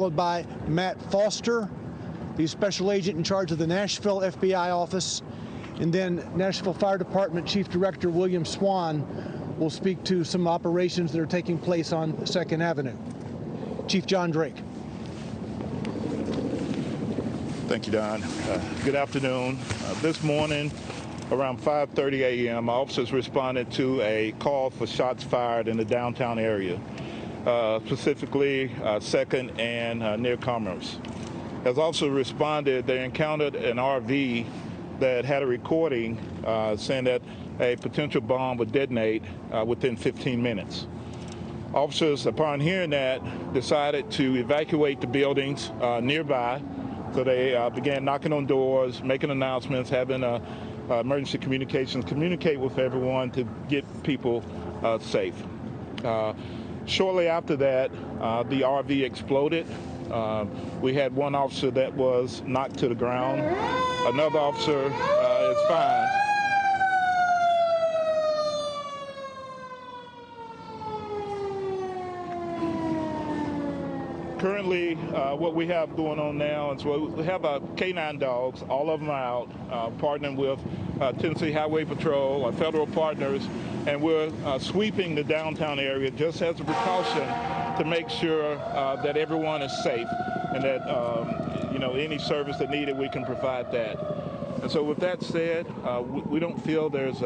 followed by Matt Foster, the special agent in charge of the Nashville FBI office. And then Nashville Fire Department Chief Director William Swan will speak to some operations that are taking place on 2nd Avenue. Chief John Drake. Thank you, Don. Good afternoon. This morning, around 5:30 a.m., officers responded to a call for shots fired in the downtown area, specifically 2nd and near Commerce. As officers responded, they encountered an RV that had a recording saying that a potential bomb would detonate within 15 minutes. Officers, upon hearing that, decided to evacuate the buildings nearby. So they began knocking on doors, making announcements, having emergency communications, communicate with everyone to get people safe. Shortly after that, the RV exploded. We had one officer that was knocked to the ground. Another officer is fine. Currently, what we have going on now is we have K9 dogs. All of them are out, partnering with Tennessee Highway Patrol, our federal partners, and we're sweeping the downtown area just as a precaution to make sure that everyone is safe and that any service that needed, we can provide that. And so with that said, we don't feel there's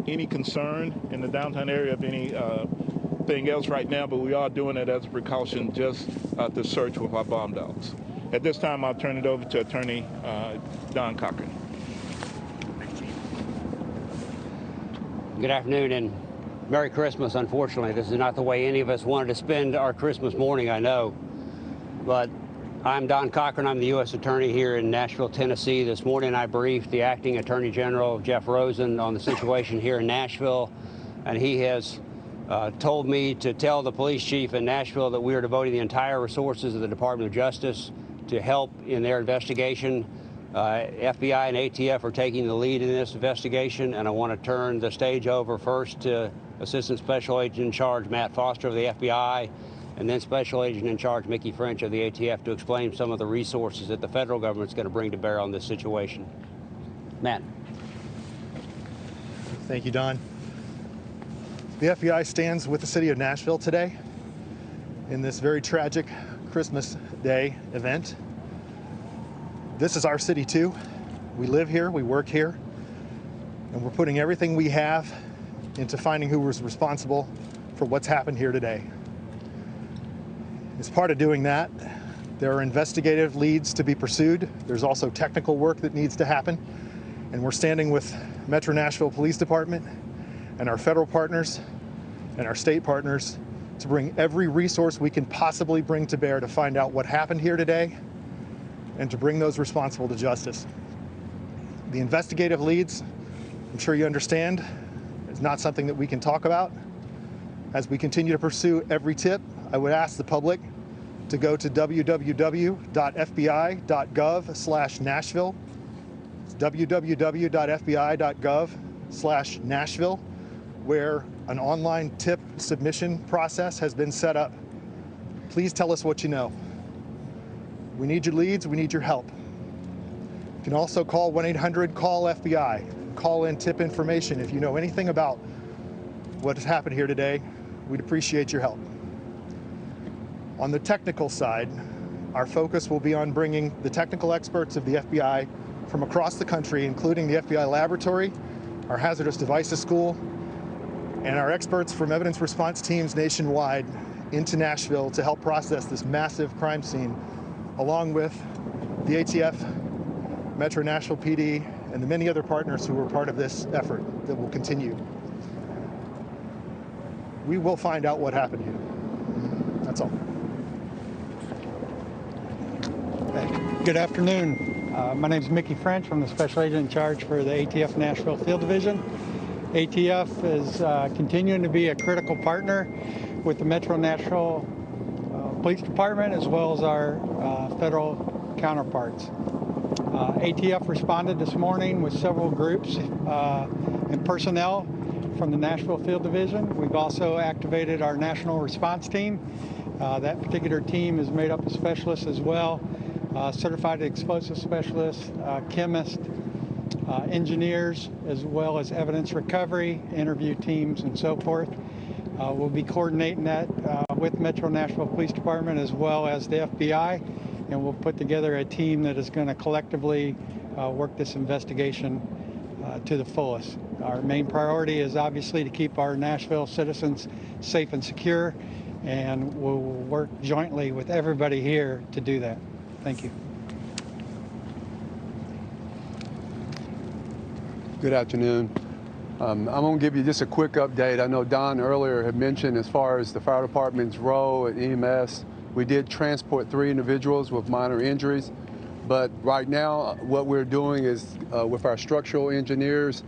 any concern in the downtown area of anything else right now, but we are doing it as a precaution just to search with our bomb dogs. At this time, I'll turn it over to Attorney Don Cochran. Good afternoon and Merry Christmas. Unfortunately, this is not the way any of us wanted to spend our Christmas morning, I know. But I'm Don Cochran. I'm the U.S. Attorney here in Nashville, Tennessee. This morning I briefed the Acting Attorney General, Jeff Rosen, on the situation here in Nashville, and he has told me to tell the police chief in Nashville that we are devoting the entire resources of the Department of Justice to help in their investigation. FBI and ATF are taking the lead in this investigation, and I want to turn the stage over first to Assistant Special Agent in Charge Matt Foster of the FBI, and then Special Agent in Charge Mickey French of the ATF to explain some of the resources that the federal government's going to bring to bear on this situation. Matt. Thank you, Don. The FBI stands with the city of Nashville today in this very tragic Christmas Day event. This is our city too. We live here, we work here, and we're putting everything we have into finding who was responsible for what's happened here today. As part of doing that, there are investigative leads to be pursued. There's also technical work that needs to happen, and we're standing with Metro Nashville Police Department and our federal partners and our state partners to bring every resource we can possibly bring to bear to find out what happened here today and to bring those responsible to justice. The investigative leads, I'm sure you understand, is not something that we can talk about. As we continue to pursue every tip, I would ask the public to go to www.fbi.gov/Nashville. It's www.fbi.gov/Nashville, where an online tip submission process has been set up. Please tell us what you know. We need your leads, we need your help. You can also call 1-800-CALL-FBI. Call in tip information if you know anything about what has happened here today. We'd appreciate your help. On the technical side, our focus will be on bringing the technical experts of the FBI from across the country, including the FBI laboratory, our hazardous devices school, and our experts from evidence response teams nationwide into Nashville to help process this massive crime scene, along with the ATF, Metro Nashville PD, and the many other partners who were part of this effort that will continue. We will find out what happened here. That's all. Good afternoon. My name is Mickey French. I'm the Special Agent in charge for the ATF Nashville Field Division. ATF is continuing to be a critical partner with the Metro Nashville Police Department as well as our federal counterparts. ATF responded this morning with several groups and personnel from the Nashville Field Division. We've also activated our national response team That particular team is made up of specialists as well, certified explosive specialists, chemists, engineers, as well as evidence recovery, interview teams, and so forth. We'll be coordinating that with Metro Nashville Police Department as well as the FBI, and we'll put together a team that is going to collectively work this investigation to the fullest. Our main priority is obviously to keep our Nashville citizens safe and secure, and we'll work jointly with everybody here to do that. Thank you. Good afternoon. I'm going to give you just a quick update. I know Don earlier had mentioned as far as the fire department's role at EMS, we did transport 3 individuals with minor injuries. But right now, what we're doing is with our structural engineers,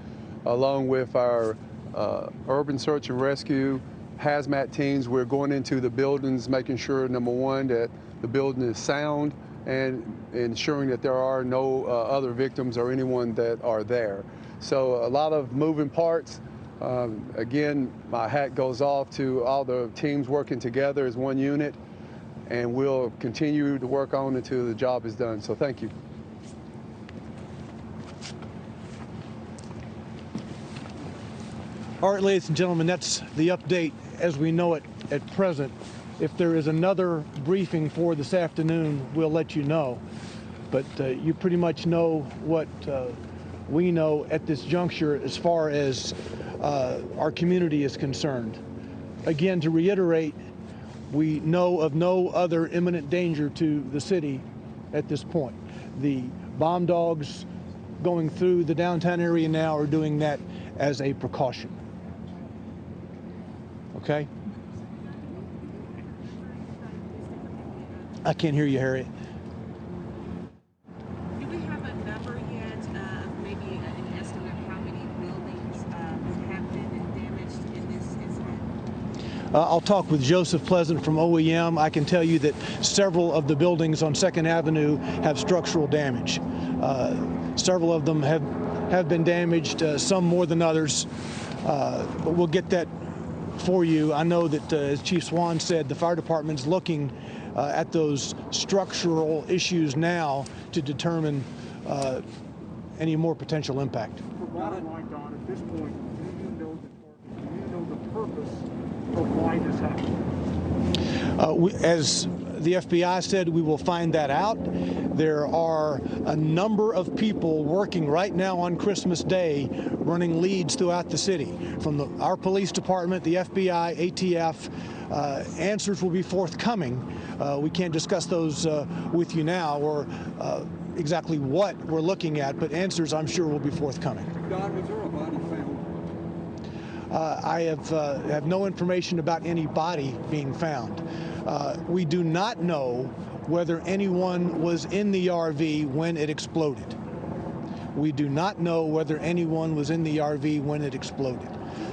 along with our urban search and rescue, hazmat teams, we're going into the buildings, making sure, number one, that the building is sound and ensuring that there are no other victims or anyone that are there. So a lot of moving parts. Again, my hat goes off to all the teams working together as one unit, and we'll continue to work on until the job is done. So thank you. All right, ladies and gentlemen, that's the update as we know it at present. If there is another briefing for this afternoon, we'll let you know. But you pretty much know what we know at this juncture as far as our community is concerned. Again, to reiterate, we know of no other imminent danger to the city at this point. The bomb dogs going through the downtown area now are doing that as a precaution. Okay? I can't hear you, Harriet. Do we have a number yet, maybe an estimate of how many buildings have been damaged in this incident? I'll talk with Joseph Pleasant from OEM. I can tell you that several of the buildings on 2nd Avenue have structural damage. Several of them have been damaged, some more than others, but we'll get that for you. I know that, as Chief Swan said, the fire department's looking at those structural issues now to determine any more potential impact. For bottom line, Don, at this point, do you know the purpose of why this happened? As the FBI said, we will find that out. There are a number of people working right now on Christmas Day running leads throughout the city. From our police department, the FBI, ATF, answers will be forthcoming. We can't discuss those with you now or exactly what we're looking at, but answers I'm sure will be forthcoming. Don, was there a body found? I have no information about any body being found. We do not know whether anyone was in the RV when it exploded. We do not know whether anyone was in the RV when it exploded.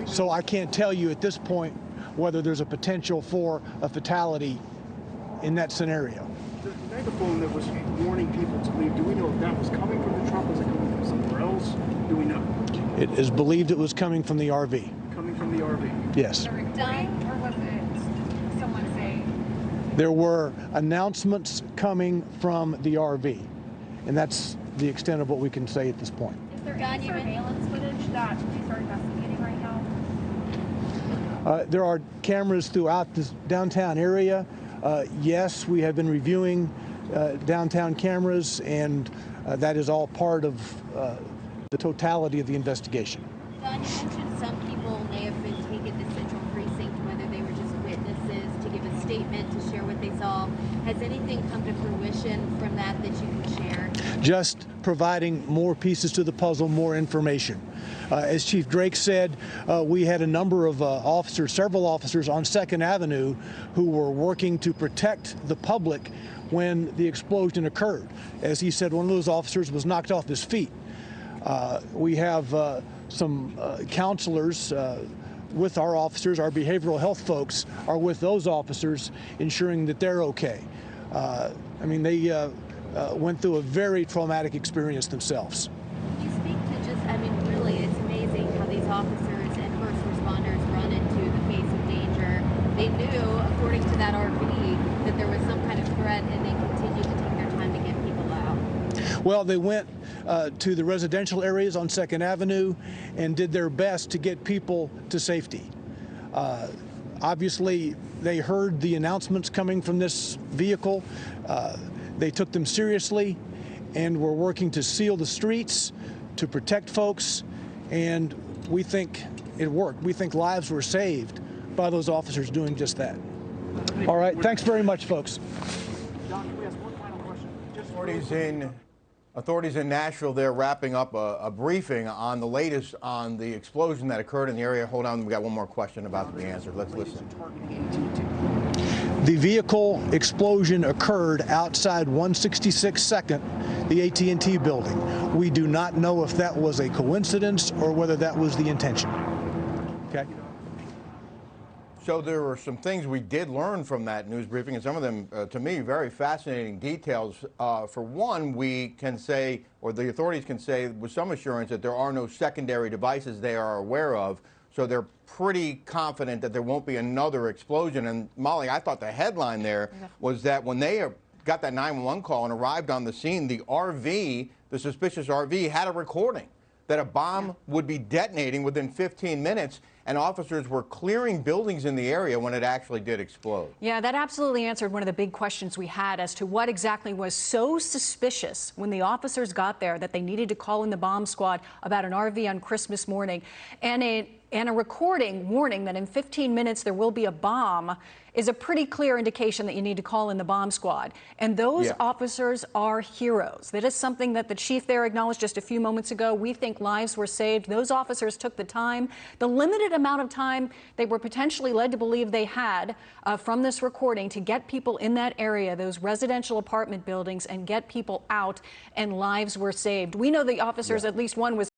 So I can't tell you at this point whether there's a potential for a fatality in that scenario. The megaphone that was warning people to leave, do we know if that was coming from the truck? Was it coming from somewhere else? Do we know? It is believed it was coming from the RV. Coming from the RV? Yes. Or was it someone saying? There were announcements coming from the RV, and that's the extent of what we can say at this point. Is there any surveillance footage that police are investigating right now? There are cameras throughout this downtown area. Yes, we have been reviewing downtown cameras, and that is all part of the totality of the investigation. Don, you mentioned some people may have been taken to Central Precinct, whether they were just witnesses to give a statement, to share what they saw. Has anything come to fruition from that that you can share? Just providing more pieces to the puzzle, more information. As Chief Drake said, we had a number of officers, several officers on 2nd Avenue who were working to protect the public when the explosion occurred. As he said, one of those officers was knocked off his feet. We have some counselors with our officers. Our behavioral health folks are with those officers, ensuring that they're okay. I mean, they went through a very traumatic experience themselves. Can you speak to just, I mean, really, it's amazing how these officers and first responders run into the face of danger. They knew, according to that RV, there was some kind of threat and they continued to take their time to get people out? Well, they went to the residential areas on 2nd Avenue and did their best to get people to safety. Obviously, they heard the announcements coming from this vehicle. They took them seriously and were working to seal the streets, to protect folks, and we think it worked. We think lives were saved by those officers doing just that. All right, thanks very much, folks. John, can we ask one final question? Just Authorities in Nashville, they're wrapping up a briefing on the latest on the explosion that occurred in the area. Hold on, we got one more question about to be answered. Let's listen. The vehicle explosion occurred outside 166 2nd, the AT&T building. We do not know if that was a coincidence or whether that was the intention. Okay. So there were some things we did learn from that news briefing, and some of them, to me, very fascinating details. For one, we can say, or the authorities can say with some assurance, that there are no secondary devices they are aware of. So they're pretty confident that there won't be another explosion. And Molly, I thought the headline there was that when they got that 911 call and arrived on the scene, the RV, the suspicious RV, had a recording that a bomb would be detonating within 15 minutes, and officers were clearing buildings in the area when it actually did explode. Yeah, that absolutely answered one of the big questions we had as to what exactly was so suspicious when the officers got there that they needed to call in the bomb squad about an RV on Christmas morning. And a recording warning that in 15 minutes there will be a bomb is a pretty clear indication that you need to call in the bomb squad. And those officers are heroes. That is something that the chief there acknowledged just a few moments ago. We think lives were saved. Those officers took the time, the limited amount of time they were potentially led to believe they had from this recording, to get people in that area, those residential apartment buildings, and get people out, and lives were saved. We know the officers, at least one was